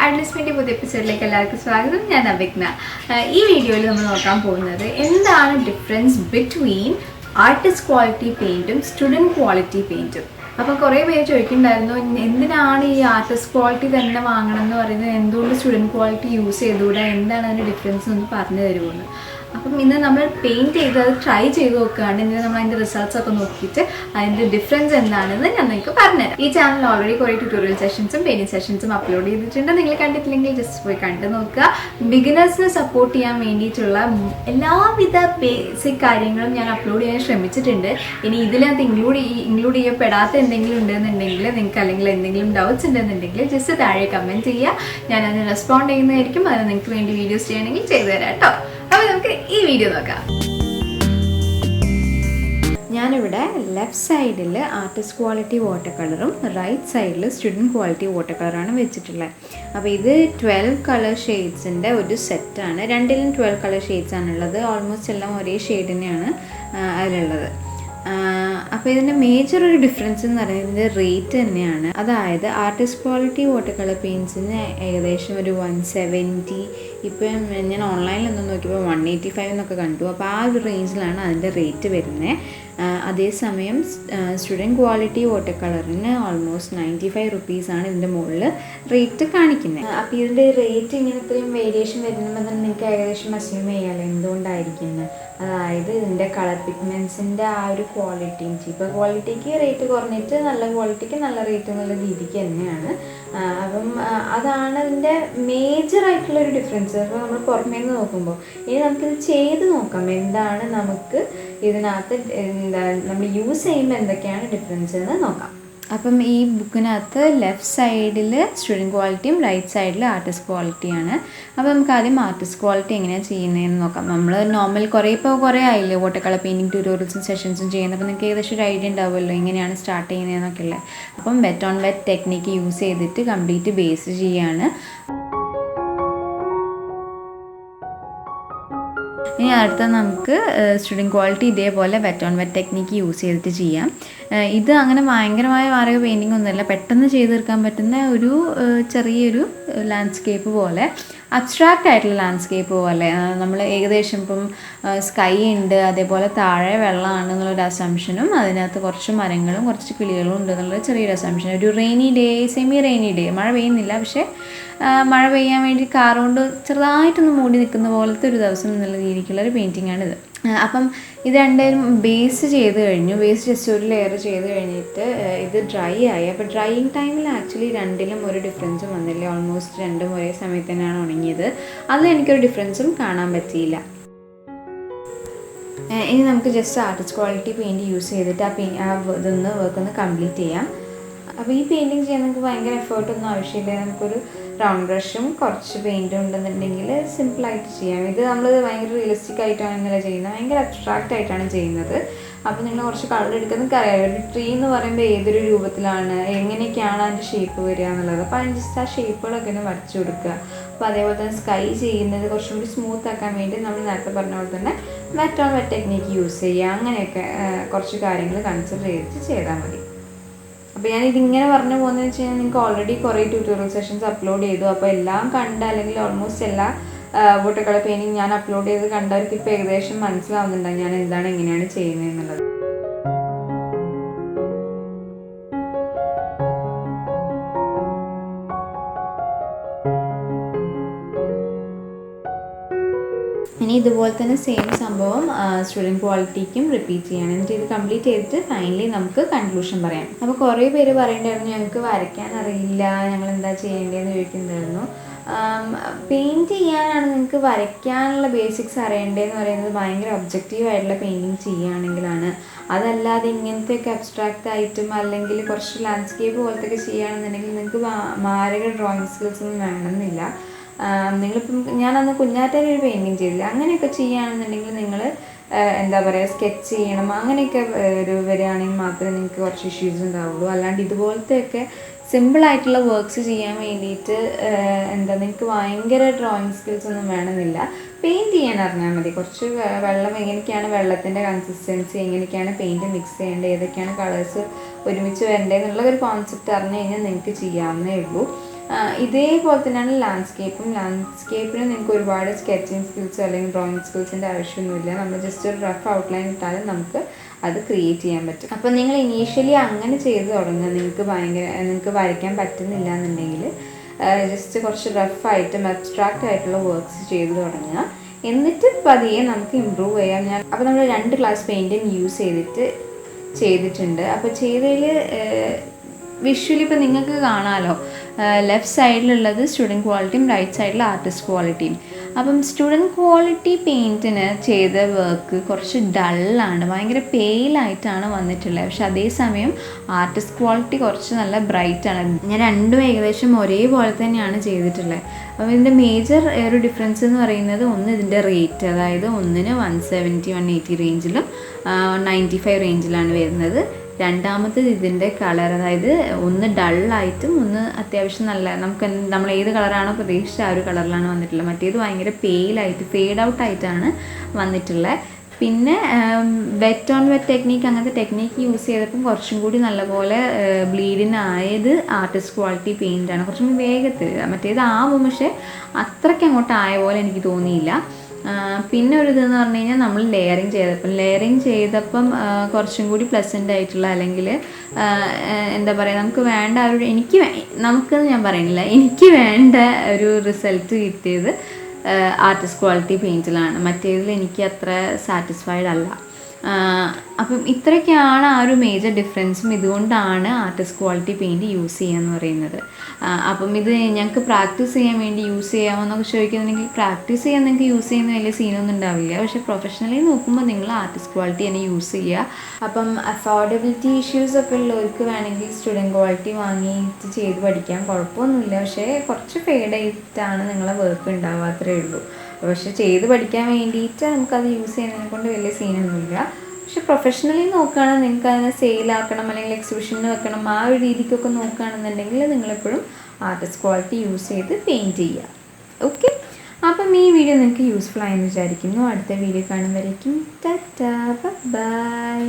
Adjustment പുതിയ എപ്പിസോഡിലേക്ക് എല്ലാവർക്കും സ്വാഗതം. ഞാൻ അവിഗ്ന. ഈ വീഡിയോയിൽ നമ്മൾ നോക്കാൻ പോകുന്നത് എന്താണ് ഡിഫറൻസ് ബിറ്റ്വീൻ ആർട്ടിസ്റ്റ് ക്വാളിറ്റി പെയിൻറ്റും സ്റ്റുഡൻറ് ക്വാളിറ്റി പെയിൻറ്റും. അപ്പോൾ കുറേ പേര് ചോദിക്കുന്നുണ്ടായിരുന്നു, എന്തിനാണ് ഈ ആർട്ടിസ്റ്റ് ക്വാളിറ്റി തന്നെ വാങ്ങണം എന്ന് പറയുന്നത്, എന്തുകൊണ്ട് സ്റ്റുഡൻറ് ക്വാളിറ്റി യൂസ് ചെയ്തുകൂടാ, എന്താണ് അതിൻ്റെ ഡിഫറൻസ് എന്ന് പറഞ്ഞു തരുമെന്ന്. അപ്പം ഇന്ന് നമ്മൾ പെയിൻറ്റ് ചെയ്ത് അത് ട്രൈ ചെയ്ത് നോക്കുകയാണ്. ഇന്ന് നമ്മൾ അതിൻ്റെ റിസൾട്ട്സ് ഒക്കെ നോക്കിയിട്ട് അതിൻ്റെ ഡിഫറൻസ് എന്താണെന്ന് ഞാൻ നിങ്ങൾക്ക് പറഞ്ഞുതരാം. ഈ ചാനൽ ഓൾറെഡി കുറേ ട്യൂട്ടോറിയൽ സെഷൻസും പെയിൻറ്റിംഗ് സെഷൻസും അപ്ലോഡ് ചെയ്തിട്ടുണ്ട്. നിങ്ങൾ കണ്ടിട്ടില്ലെങ്കിൽ ജസ്റ്റ് പോയി കണ്ടു നോക്കുക. ബിഗിനേഴ്സിനെ സപ്പോർട്ട് ചെയ്യാൻ വേണ്ടിയിട്ടുള്ള എല്ലാവിധ ബേസിക് കാര്യങ്ങളും ഞാൻ അപ്ലോഡ് ചെയ്യാൻ ശ്രമിച്ചിട്ടുണ്ട്. ഇനി ഇതിനകത്ത് ഇൻക്ലൂഡ് ചെയ്യപ്പെടാത്ത എന്തെങ്കിലും ഉണ്ടെന്നുണ്ടെങ്കിൽ, നിങ്ങൾക്ക് അല്ലെങ്കിൽ എന്തെങ്കിലും ഡൗട്ട്സ് ഉണ്ടെന്നുണ്ടെങ്കിൽ ജസ്റ്റ് താഴെ കമൻറ്റ് ചെയ്യുക. ഞാൻ അതിന് റെസ്പോണ്ട് ചെയ്യുന്നതായിരിക്കും. അത് നിങ്ങൾക്ക് വേണ്ടി വീഡിയോസ് ചെയ്യണമെങ്കിൽ ചെയ്തു തരാം കേട്ടോ. അപ്പോൾ നമുക്ക് ഈ വീഡിയോ നോക്കാം. ഞാനിവിടെ ലെഫ്റ്റ് സൈഡിൽ ആർട്ടിസ്റ്റ് ക്വാളിറ്റി വാട്ടർ കളറും റൈറ്റ് സൈഡിൽ സ്റ്റുഡൻറ് ക്വാളിറ്റി വാട്ടർ കളറാണ് വെച്ചിട്ടുള്ളത്. അപ്പോൾ ഇത് 12 കളർ ഷെയ്ഡ്സിൻ്റെ ഒരു സെറ്റാണ്. രണ്ടിലും 12 കളർ ഷെയ്ഡ്സ് ആണുള്ളത്. ഓൾമോസ്റ്റ് എല്ലാം ഒരേ ഷെയ്ഡ് തന്നെയാണ് അതിലുള്ളത്. അപ്പോൾ ഇതിൻ്റെ മേജർ ഒരു ഡിഫറൻസ് എന്ന് പറയുന്നത് റേറ്റ് തന്നെയാണ്. അതായത് ആർട്ടിസ്റ്റ് ക്വാളിറ്റി വാട്ടർ കളർ പെയിൻറ്റ്സിന് ഏകദേശം ഒരു 170, ഇപ്പം ഞാൻ ഓൺലൈനിലൊന്നും നോക്കിയപ്പോൾ 185 എന്നൊക്കെ കണ്ടു. അപ്പോൾ ആ ഒരു റേഞ്ചിലാണ് അതിൻ്റെ റേറ്റ് വരുന്നത്. അതേസമയം സ്റ്റുഡൻറ് ക്വാളിറ്റി വാട്ടർ കളറിന് ഓൾമോസ്റ്റ് 95 റുപ്പീസാണ് ഇതിൻ്റെ മുകളിൽ റേറ്റ് കാണിക്കുന്നത്. അപ്പോൾ ഇതിൻ്റെ റേറ്റ് ഇങ്ങനെ ഇത്രയും വേരിയേഷൻ വരുമ്പോൾ തന്നെ നിങ്ങൾക്ക് ഏകദേശം അസ്യൂം ചെയ്യാമല്ലോ എന്തുകൊണ്ടായിരിക്കുന്നത്. അതായത് ഇതിൻ്റെ കളർ പിഗ്മെൻറ്റ്സിൻ്റെ ആ ഒരു ക്വാളിറ്റിയും, ചീപ്പ് ക്വാളിറ്റിക്ക് റേറ്റ് കുറഞ്ഞിട്ട് നല്ല ക്വാളിറ്റിക്ക് നല്ല റേറ്റ് എന്നുള്ള രീതിക്ക് തന്നെയാണ്. അപ്പം അതാണ് അതിൻ്റെ മേജറായിട്ടുള്ളൊരു ഡിഫറൻസ്. അപ്പോൾ നമ്മൾ പുറമേ നിന്ന് നോക്കുമ്പോൾ ഇനി നമുക്കിത് ചെയ്ത് നോക്കാം, എന്താണ് നമുക്ക് ഇതിനകത്ത് നമ്മൾ യൂസ് ചെയ്യുമ്പോൾ എന്തൊക്കെയാണ് ഡിഫറൻസ് എന്ന് നോക്കാം. അപ്പം ഈ ബുക്കിനകത്ത് ലെഫ്റ്റ് സൈഡിൽ സ്റ്റുഡൻറ് ക്വാളിറ്റിയും റൈറ്റ് സൈഡിൽ ആർട്ടിസ്റ്റ് ക്വാളിറ്റിയാണ്. അപ്പോൾ നമുക്ക് ആദ്യം ആർട്ടിസ്റ്റ് ക്വാളിറ്റി എങ്ങനെയാണ് ചെയ്യുന്നതെന്ന് നോക്കാം. നമ്മൾ നോർമൽ കുറേ ആയില്ലേ വാട്ടർ കളർ പെയിൻറ്റിങ് ട്യൂട്ടോറിയൽസും സെഷൻസും ചെയ്യുന്നത്. അപ്പോൾ നിങ്ങൾക്ക് ഏകദേശം ഒരു ഐഡിയ ഉണ്ടാവുമല്ലോ എങ്ങനെയാണ് സ്റ്റാർട്ട് ചെയ്യുന്നതെന്നൊക്കെ ഉള്ളത്. അപ്പം wet on wet technique use ചെയ്തിട്ട് കംപ്ലീറ്റ് ബേസ് ചെയ്യാണ്. ഇനി അടുത്ത നമുക്ക് സ്റ്റുഡൻറ് ക്വാളിറ്റി ഇതേപോലെ wet on wet technique use ചെയ്തിട്ട് ചെയ്യാം. ഇത് അങ്ങനെ ഭയങ്കരമായ മാരക പെയിൻറ്റിംഗ് ഒന്നുമല്ല, പെട്ടെന്ന് ചെയ്ത് തീർക്കാൻ പറ്റുന്ന ഒരു ചെറിയൊരു ലാൻഡ്സ്കേപ്പ് പോലെ, അബ്സ്ട്രാക്റ്റ് ആയിട്ടുള്ള ലാൻഡ്സ്കേപ്പ് പോലെ. നമ്മൾ ഏകദേശം ഇപ്പം സ്കൈ ഉണ്ട്, അതേപോലെ താഴെ വെള്ളമാണ് എന്നുള്ളൊരു അസംഷനും അതിനകത്ത് കുറച്ച് മരങ്ങളും കുറച്ച് കിളികളും ഉണ്ട് എന്നുള്ളൊരു ചെറിയൊരു അസംഷൻ. ഒരു rainy day, semi rainy day, മഴ പെയ്യുന്നില്ല പക്ഷേ മഴ പെയ്യാൻ വേണ്ടി കാർ കൊണ്ട് ചെറുതായിട്ടൊന്ന് മൂടി നിൽക്കുന്ന പോലത്തെ ഒരു ദിവസം എന്നുള്ള രീതിക്കുള്ളൊരു പെയിൻറ്റിങ്ങാണിത്. അപ്പം ഇത് രണ്ടും ബേസ് ചെയ്ത് കഴിഞ്ഞു. ബേസ് ജസ്റ്റ് ഒരു ലെയർ ചെയ്ത് കഴിഞ്ഞിട്ട് ഇത് ഡ്രൈ ആയി. അപ്പോൾ ഡ്രൈയിങ് ടൈമിൽ ആക്ച്വലി രണ്ടിലും ഒരു ഡിഫറൻസും വന്നില്ല. ഓൾമോസ്റ്റ് രണ്ടും ഒരേ സമയത്ത് തന്നെയാണ് ഉണങ്ങിയത്. അതിൽ എനിക്കൊരു ഡിഫറൻസും കാണാൻ പറ്റിയില്ല. ഇനി നമുക്ക് just artist quality paint use ചെയ്തിട്ട് ഇതൊന്ന് വർക്കൊന്ന് കംപ്ലീറ്റ് ചെയ്യാം. അപ്പോൾ ഈ പെയിൻറ്റിങ് ചെയ്യാൻ നമുക്ക് ഭയങ്കര എഫേർട്ടൊന്നും ആവശ്യമില്ല. നമുക്കൊരു റൗണ്ട് ബ്രഷും കുറച്ച് പെയിൻറ്റും ഉണ്ടെന്നുണ്ടെങ്കിൽ സിമ്പിളായിട്ട് ചെയ്യാം. ഇത് നമ്മൾ ഭയങ്കര റിയലിസ്റ്റിക് ആയിട്ടാണ് ഇന്നലെ ചെയ്യുന്നത്, ഭയങ്കര അബ്സ്ട്രാക്റ്റ് ആയിട്ടാണ് ചെയ്യുന്നത്. അപ്പോൾ നിങ്ങൾ കുറച്ച് കളർ എടുക്കുന്നതൊക്കെ അറിയാം. ഒരു ട്രീ എന്ന് പറയുമ്പോൾ ഏതൊരു രൂപത്തിലാണ്, എങ്ങനെയൊക്കെയാണ് അതിൻ്റെ ഷേപ്പ് വരിക എന്നുള്ളത്. അപ്പോൾ അതിന് ജസ്റ്റ് ആ ഷേപ്പുകളൊക്കെ ഒന്ന് വരച്ചു കൊടുക്കുക. അപ്പോൾ അതേപോലെ തന്നെ സ്കൈ ചെയ്യുന്നത് കുറച്ചും കൂടി സ്മൂത്ത് ആക്കാൻ വേണ്ടി നമ്മൾ നേരത്തെ പറഞ്ഞ പോലെ തന്നെ wet on wet technique use ചെയ്യുക. അങ്ങനെയൊക്കെ കുറച്ച് കാര്യങ്ങൾ കൺസിഡർ ചെയ്തിട്ട് ചെയ്താൽ മതി. അപ്പോൾ ഞാനിതിങ്ങനെ പറഞ്ഞു പോകുന്നതെന്ന് വെച്ച് കഴിഞ്ഞാൽ നിങ്ങൾക്ക് ഓൾറെഡി കുറേ ട്യൂട്ടോറിയൽ സെഷൻസ് അപ്ലോഡ് ചെയ്തു. അപ്പോൾ എല്ലാം കണ്ട, അല്ലെങ്കിൽ ഓൾമോസ്റ്റ് എല്ലാ വാട്ടർ കളർ പെയിൻറ്റിങ് ഞാൻ അപ്ലോഡ് ചെയ്ത് കണ്ടവർക്ക് ഇപ്പോൾ ഏകദേശം മനസ്സിലാവുന്നുണ്ടാവും ഞാൻ എന്താണ് എങ്ങനെയാണ് ചെയ്യുന്നത് എന്നുള്ളത്. ഇനി ഇതുപോലെ തന്നെ സെയിം സംഭവം സ്റ്റുഡൻറ് ക്വാളിറ്റിക്കും റിപ്പീറ്റ് ചെയ്യണം. എന്നിട്ട് ഇത് കംപ്ലീറ്റ് ചെയ്തിട്ട് ഫൈനലി നമുക്ക് കൺക്ലൂഷൻ പറയാം. അപ്പോൾ കുറേ പേര് പറയേണ്ടായിരുന്നു ഞങ്ങൾക്ക് വരയ്ക്കാൻ അറിയില്ല, ഞങ്ങൾ എന്താ ചെയ്യേണ്ടതെന്ന് ചോദിക്കുന്നുണ്ടായിരുന്നു. പെയിൻറ്റ് ചെയ്യാനാണ് നിങ്ങൾക്ക് വരയ്ക്കാനുള്ള ബേസിക്സ് അറിയേണ്ടതെന്ന് പറയുന്നത് ഭയങ്കര ഒബ്ജക്റ്റീവായിട്ടുള്ള പെയിൻറ്റിങ് ചെയ്യുകയാണെങ്കിലാണ്. അതല്ലാതെ ഇങ്ങനത്തെയൊക്കെ അബ്സ്ട്രാക്റ്റ് ആയിട്ടും അല്ലെങ്കിൽ കുറച്ച് ലാൻഡ്സ്കേപ്പ് പോലത്തെയൊക്കെ ചെയ്യുകയാണെന്നുണ്ടെങ്കിൽ നിങ്ങൾക്ക് മാരക ഡ്രോയിങ് സ്കിൽസ് ഒന്നും വേണമെന്നില്ല. നിങ്ങളിപ്പം ഞാനന്ന് കുഞ്ഞാറ്റയിൽ ഒരു പെയിൻറ്റിങ് ചെയ്തില്ല. അങ്ങനെയൊക്കെ ചെയ്യുകയാണെന്നുണ്ടെങ്കിൽ നിങ്ങൾ എന്താ പറയുക, സ്കെച്ച് ചെയ്യണം, അങ്ങനെയൊക്കെ വരികയാണെങ്കിൽ മാത്രമേ നിങ്ങൾക്ക് കുറച്ച് ഇഷ്യൂസ് ഉണ്ടാവുള്ളൂ. അല്ലാണ്ട് ഇതുപോലത്തെയൊക്കെ സിമ്പിളായിട്ടുള്ള വർക്ക്സ് ചെയ്യാൻ വേണ്ടിയിട്ട് നിങ്ങൾക്ക് ഭയങ്കര ഡ്രോയിങ് സ്കിൽസ് ഒന്നും വേണമെന്നില്ല. പെയിൻറ്റ് ചെയ്യാൻ അറിഞ്ഞാൽ മതി. കുറച്ച് വെള്ളം, എങ്ങനെയൊക്കെയാണ് വെള്ളത്തിൻ്റെ കൺസിസ്റ്റൻസി, എങ്ങനെയൊക്കെയാണ് പെയിൻറ്റ് മിക്സ് ചെയ്യേണ്ടത്, ഏതൊക്കെയാണ് കളേഴ്സ് ഒരുമിച്ച് വരേണ്ടത് എന്നുള്ള ഒരു കോൺസെപ്റ്റ് അറിഞ്ഞു കഴിഞ്ഞാൽ നിങ്ങൾക്ക് ചെയ്യാവുന്നേ ഉള്ളൂ. ഇതേപോലെ തന്നെയാണ് ലാൻഡ്സ്കേപ്പിന് നിങ്ങൾക്ക് ഒരുപാട് സ്കെച്ചിങ് സ്കിൽസോ അല്ലെങ്കിൽ ഡ്രോയിങ് സ്കിൽസിൻ്റെ ആവശ്യമൊന്നുമില്ല. നമ്മൾ ജസ്റ്റ് ഒരു റഫ് ഔട്ട്ലൈൻ ഇട്ടാലും നമുക്ക് അത് ക്രിയേറ്റ് ചെയ്യാൻ പറ്റും. അപ്പോൾ നിങ്ങൾ ഇനീഷ്യലി അങ്ങനെ ചെയ്ത് തുടങ്ങുക. നിങ്ങൾക്ക് വരയ്ക്കാൻ പറ്റുന്നില്ല എന്നുണ്ടെങ്കിൽ ജസ്റ്റ് കുറച്ച് റഫായിട്ടും അബ്സ്ട്രാക്റ്റ് ആയിട്ടുള്ള വർക്ക്സ് ചെയ്ത് തുടങ്ങുക. എന്നിട്ട് പതിയെ നമുക്ക് ഇമ്പ്രൂവ് ചെയ്യാം. അപ്പോൾ നമ്മൾ 2 ഗ്ലാസ് പെയിൻറ്റും യൂസ് ചെയ്തിട്ടുണ്ട്. അപ്പോൾ ചെയ്തതിൽ വിഷ്വലി ഇപ്പോൾ നിങ്ങൾക്ക് കാണാമല്ലോ, ലെഫ്റ്റ് സൈഡിലുള്ളത് സ്റ്റുഡൻറ്റ് ക്വാളിറ്റിയും റൈറ്റ് സൈഡിൽ ആർട്ടിസ്റ്റ് ക്വാളിറ്റിയും. അപ്പം സ്റ്റുഡൻറ്റ് ക്വാളിറ്റി പെയിൻറ്റിന് ചെയ്ത വർക്ക് കുറച്ച് ഡള്ളാണ്, ഭയങ്കര പെയിലായിട്ടാണ് വന്നിട്ടുള്ളത്. പക്ഷെ അതേസമയം ആർട്ടിസ്റ്റ് ക്വാളിറ്റി കുറച്ച് നല്ല ബ്രൈറ്റാണ്. ഞാൻ രണ്ടും ഏകദേശം ഒരേപോലെ തന്നെയാണ് ചെയ്തിട്ടുള്ളത്. അപ്പോൾ ഇതിൻ്റെ മേജർ ഒരു ഡിഫറൻസ് എന്ന് പറയുന്നത്, ഒന്ന് ഇതിൻ്റെ റേറ്റ്, അതായത് ഒന്നിന് 170 180 റേഞ്ചിലും 95 റേഞ്ചിലാണ് വരുന്നത്. രണ്ടാമത്തേത് ഇതിൻ്റെ കളർ, അതായത് ഒന്ന് ഡള്ളായിട്ടും ഒന്ന് അത്യാവശ്യം നമ്മൾ ഏത് കളറാണോ പ്രതീക്ഷിച്ച ആ ഒരു കളറിലാണ് വന്നിട്ടുള്ളത്. മറ്റേത് ഭയങ്കര പെയിലായിട്ട് ഫേഡ് ഔട്ട് ആയിട്ടാണ് വന്നിട്ടുള്ളത്. പിന്നെ വെറ്റ് ഓൺ വെറ്റ് ടെക്നീക്ക്, അങ്ങനത്തെ ടെക്നീക്ക് യൂസ് ചെയ്തപ്പം കുറച്ചും കൂടി നല്ലപോലെ ബ്ലീഡിനായത് ആർട്ടിസ്റ്റ് ക്വാളിറ്റി പെയിൻ്റാണ്. കുറച്ചും കൂടി വേഗത്തിൽ, മറ്റേത് ആവും പക്ഷേ അത്രയ്ക്ക് അങ്ങോട്ട് ആയ പോലെ എനിക്ക് തോന്നിയില്ല. പിന്നെ ഒരു ഇതെന്ന് പറഞ്ഞു കഴിഞ്ഞാൽ നമ്മൾ ലെയറിങ് ചെയ്തപ്പം കുറച്ചും കൂടി പ്ലസൻ്റ് ആയിട്ടുള്ള, അല്ലെങ്കിൽ എന്താ പറയുക, നമുക്ക് വേണ്ട നമുക്കെന്ന് ഞാൻ പറയുന്നില്ല, എനിക്ക് വേണ്ട ഒരു റിസൾട്ട് കിട്ടിയത് ആർട്ടിസ്റ്റ് ക്വാളിറ്റി പെയിൻറ്റിലാണ്. മറ്റേതിൽ എനിക്ക് അത്ര സാറ്റിസ്ഫൈഡ് അല്ല. അപ്പം ഇത്രയൊക്കെയാണ് ആ ഒരു മേജർ ഡിഫറൻസും. ഇതുകൊണ്ടാണ് ആർട്ടിസ്റ്റ് ക്വാളിറ്റി പെയിൻറ്റ് യൂസ് ചെയ്യാന്ന് പറയുന്നത്. അപ്പം ഇത് ഞങ്ങൾക്ക് പ്രാക്ടീസ് ചെയ്യാൻ വേണ്ടി യൂസ് ചെയ്യാമെന്നൊക്കെ ചോദിക്കുന്നുണ്ടെങ്കിൽ, പ്രാക്ടീസ് ചെയ്യാൻ നിങ്ങൾക്ക് യൂസ് ചെയ്യുന്ന വലിയ സീനൊന്നും ഉണ്ടാവില്ല. പക്ഷേ പ്രൊഫഷണലി നോക്കുമ്പോൾ നിങ്ങൾ ആർട്ടിസ്റ്റ് ക്വാളിറ്റി തന്നെ യൂസ് ചെയ്യുക. അപ്പം അഫോർഡബിലിറ്റി ഇഷ്യൂസൊക്കെ ഉള്ളവർക്ക് വേണമെങ്കിൽ സ്റ്റുഡൻറ്റ് ക്വാളിറ്റി വാങ്ങിയിട്ട് ചെയ്ത് പഠിക്കാൻ കുഴപ്പമൊന്നുമില്ല. പക്ഷേ കുറച്ച് ഫെയ്ഡായിട്ടാണ് നിങ്ങളെ വർക്ക് ഉണ്ടാവുക, അത്രയേ ഉള്ളൂ. പക്ഷെ ചെയ്ത് പഠിക്കാൻ വേണ്ടിയിട്ട് നമുക്കത് യൂസ് ചെയ്യുന്നതിനെ കൊണ്ട് വലിയ സീനൊന്നുമില്ല. പക്ഷെ പ്രൊഫഷണലി നോക്കുകയാണെങ്കിൽ നിങ്ങൾക്ക് അതിനെ സെയിലാക്കണം അല്ലെങ്കിൽ എക്സിബിഷന് വെക്കണം, ആ ഒരു രീതിക്കൊക്കെ നോക്കുകയാണെന്നുണ്ടെങ്കിൽ നിങ്ങളെപ്പോഴും ആർട്ടിസ്റ്റ് ക്വാളിറ്റി യൂസ് ചെയ്ത് പെയിൻറ്റ് ചെയ്യുക. ഓക്കെ, അപ്പം ഈ വീഡിയോ നിങ്ങൾക്ക് യൂസ്ഫുൾ ആയെന്ന് വിചാരിക്കുന്നു. അടുത്ത വീഡിയോ കാണുമ്പോഴേക്കും ടാറ്റാ, ബൈ.